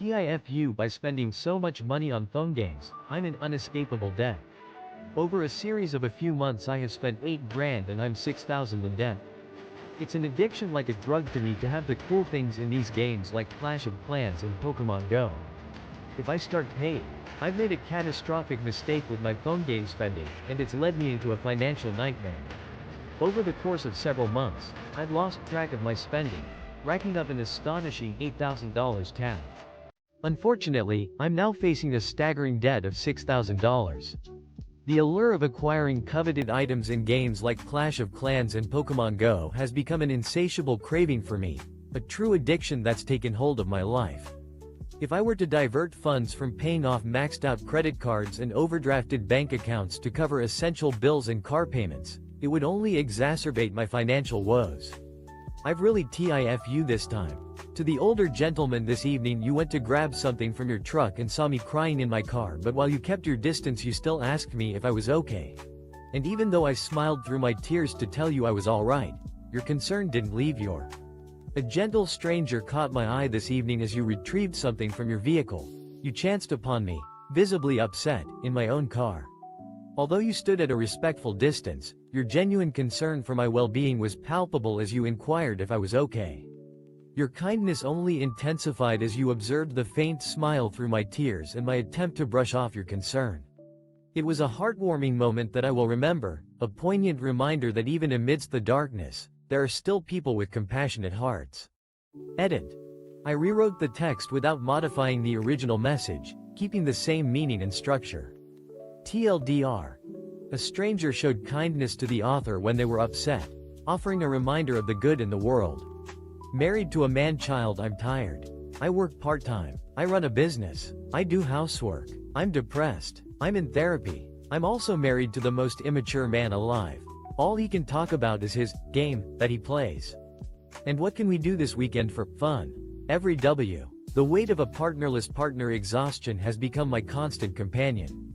TIFU by spending so much money on phone games, I'm in unescapable debt. Over a series of a few months I have spent 8 grand and I'm 6,000 in debt. It's an addiction like a drug to me to have the cool things in these games like Clash of Clans and Pokemon Go. If I start paying, I've made a catastrophic mistake with my phone game spending, and it's led me into a financial nightmare. Over the course of several months, I've lost track of my spending, racking up an astonishing $8,000 tab. Unfortunately, I'm now facing a staggering debt of $6,000. The allure of acquiring coveted items in games like Clash of Clans and Pokemon Go has become an insatiable craving for me, a true addiction that's taken hold of my life. If I were to divert funds from paying off maxed-out credit cards and overdrafted bank accounts to cover essential bills and car payments, it would only exacerbate my financial woes. I've really TIFU this time. To the older gentleman this evening, you went to grab something from your truck and saw me crying in my car, but while you kept your distance you still asked me if I was okay. And even though I smiled through my tears to tell you I was alright, your concern didn't leave your. A gentle stranger caught my eye this evening as you retrieved something from your vehicle. You chanced upon me, visibly upset, in my own car. Although you stood at a respectful distance, your genuine concern for my well-being was palpable as you inquired if I was okay. Your kindness only intensified as you observed the faint smile through my tears and my attempt to brush off your concern. It was a heartwarming moment that I will remember, a poignant reminder that even amidst the darkness, there are still people with compassionate hearts. Edit. I rewrote the text without modifying the original message, keeping the same meaning and structure. TLDR. A stranger showed kindness to the author when they were upset, offering a reminder of the good in the world. Married to a man-child, I'm tired. I work part-time. I run a business. I do housework. I'm depressed. I'm in therapy. I'm also married to the most immature man alive. All he can talk about is his game that he plays. And what can we do this weekend for fun? Every W. The weight of a partnerless partner exhaustion has become my constant companion.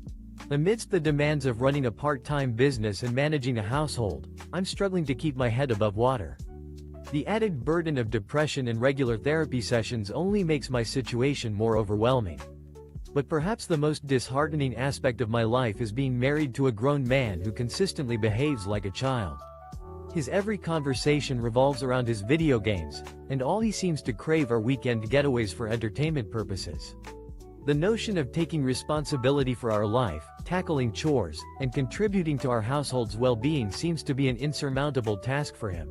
Amidst the demands of running a part-time business and managing a household, I'm struggling to keep my head above water. The added burden of depression and regular therapy sessions only makes my situation more overwhelming. But perhaps the most disheartening aspect of my life is being married to a grown man who consistently behaves like a child. His every conversation revolves around his video games, and all he seems to crave are weekend getaways for entertainment purposes. The notion of taking responsibility for our life, tackling chores, and contributing to our household's well-being seems to be an insurmountable task for him.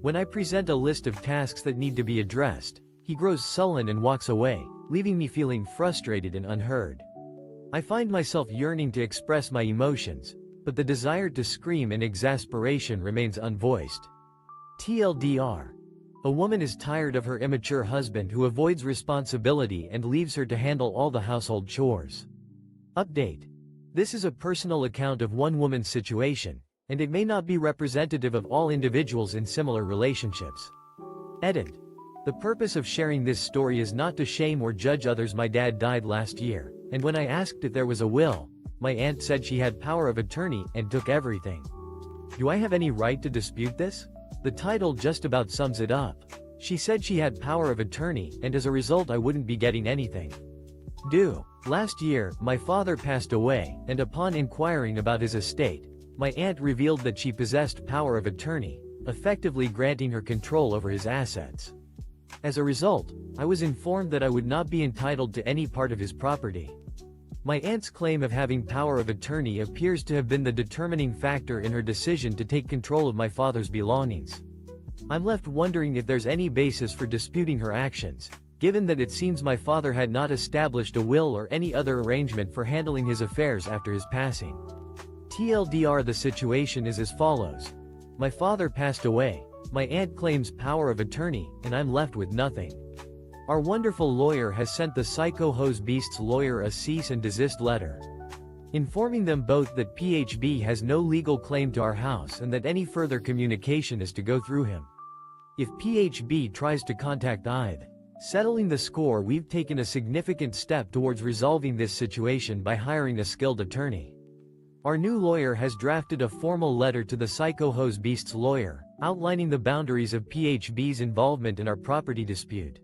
When I present a list of tasks that need to be addressed, he grows sullen and walks away, leaving me feeling frustrated and unheard. I find myself yearning to express my emotions, but the desire to scream in exasperation remains unvoiced. TLDR. A woman is tired of her immature husband who avoids responsibility and leaves her to handle all the household chores. Update. This is a personal account of one woman's situation, and it may not be representative of all individuals in similar relationships. Edit. The purpose of sharing this story is not to shame or judge others. My dad died last year, and when I asked if there was a will, my aunt said she had power of attorney and took everything. Do I have any right to dispute this? The title just about sums it up. She said she had power of attorney, and as a result I wouldn't be getting anything. Last year, my father passed away, and upon inquiring about his estate, my aunt revealed that she possessed power of attorney, effectively granting her control over his assets. As a result, I was informed that I would not be entitled to any part of his property. My aunt's claim of having power of attorney appears to have been the determining factor in her decision to take control of my father's belongings. I'm left wondering if there's any basis for disputing her actions, given that it seems my father had not established a will or any other arrangement for handling his affairs after his passing. TLDR. The situation is as follows. My father passed away, my aunt claims power of attorney, and I'm left with nothing. Our wonderful lawyer has sent the Psycho Hose Beast's lawyer a cease and desist letter, informing them both that PHB has no legal claim to our house and that any further communication is to go through him. If PHB tries to contact either, settling the score, we've taken a significant step towards resolving this situation by hiring a skilled attorney. Our new lawyer has drafted a formal letter to the Psycho Hose Beast's lawyer, outlining the boundaries of PHB's involvement in our property dispute.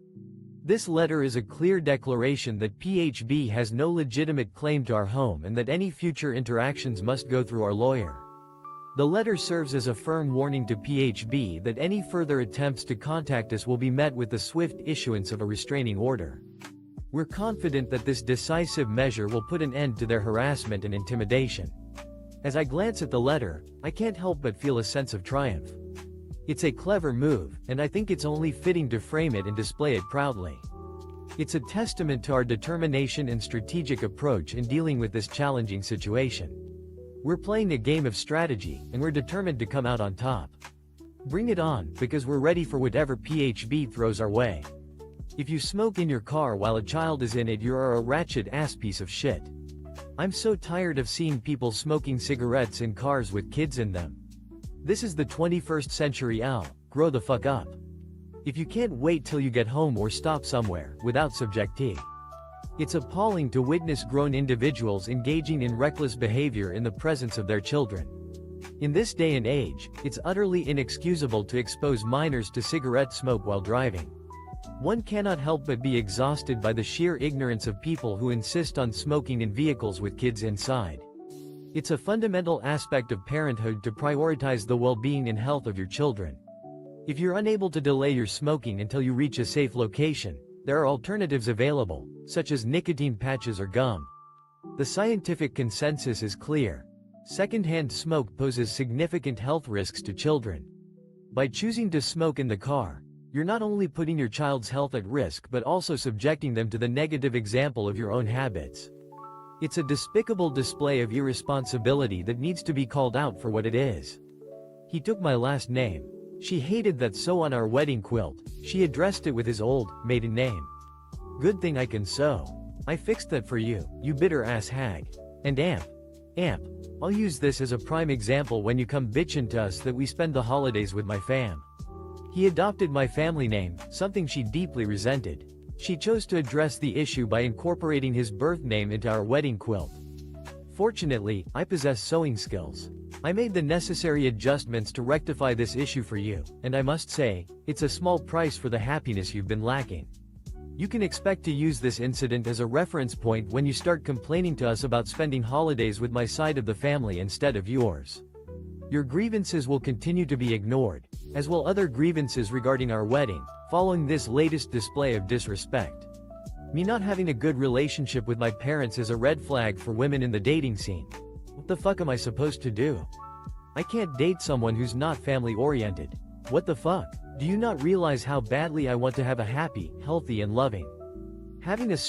This letter is a clear declaration that PHB has no legitimate claim to our home and that any future interactions must go through our lawyer. The letter serves as a firm warning to PHB that any further attempts to contact us will be met with the swift issuance of a restraining order. We're confident that this decisive measure will put an end to their harassment and intimidation. As I glance at the letter, I can't help but feel a sense of triumph. It's a clever move, and I think it's only fitting to frame it and display it proudly. It's a testament to our determination and strategic approach in dealing with this challenging situation. We're playing a game of strategy, and we're determined to come out on top. Bring it on, because we're ready for whatever PHB throws our way. If you smoke in your car while a child is in it, you're a ratchet ass piece of shit. I'm so tired of seeing people smoking cigarettes in cars with kids in them. This is the 21st century, grow the fuck up. If you can't wait till you get home or stop somewhere, without subjectee. It's appalling to witness grown individuals engaging in reckless behavior in the presence of their children. In this day and age, it's utterly inexcusable to expose minors to cigarette smoke while driving. One cannot help but be exhausted by the sheer ignorance of people who insist on smoking in vehicles with kids inside. It's a fundamental aspect of parenthood to prioritize the well-being and health of your children. If you're unable to delay your smoking until you reach a safe location, there are alternatives available, such as nicotine patches or gum. The scientific consensus is clear. Secondhand smoke poses significant health risks to children. By choosing to smoke in the car, you're not only putting your child's health at risk but also subjecting them to the negative example of your own habits. It's a despicable display of irresponsibility that needs to be called out for what it is. He took my last name. She hated that sew on our wedding quilt. She addressed it with his old, maiden name. Good thing I can sew. I fixed that for you, you bitter ass hag. And amp. I'll use this as a prime example when you come bitchin' to us that we spend the holidays with my fam. He adopted my family name, something she deeply resented. She chose to address the issue by incorporating his birth name into our wedding quilt. Fortunately, I possess sewing skills. I made the necessary adjustments to rectify this issue for you, and I must say, it's a small price for the happiness you've been lacking. You can expect to use this incident as a reference point when you start complaining to us about spending holidays with my side of the family instead of yours. Your grievances will continue to be ignored, as will other grievances regarding our wedding, following this latest display of disrespect. Me not having a good relationship with my parents is a red flag for women in the dating scene. What the fuck am I supposed to do? I can't date someone who's not family-oriented. What the fuck? Do you not realize how badly I want to have a happy, healthy and loving? Having a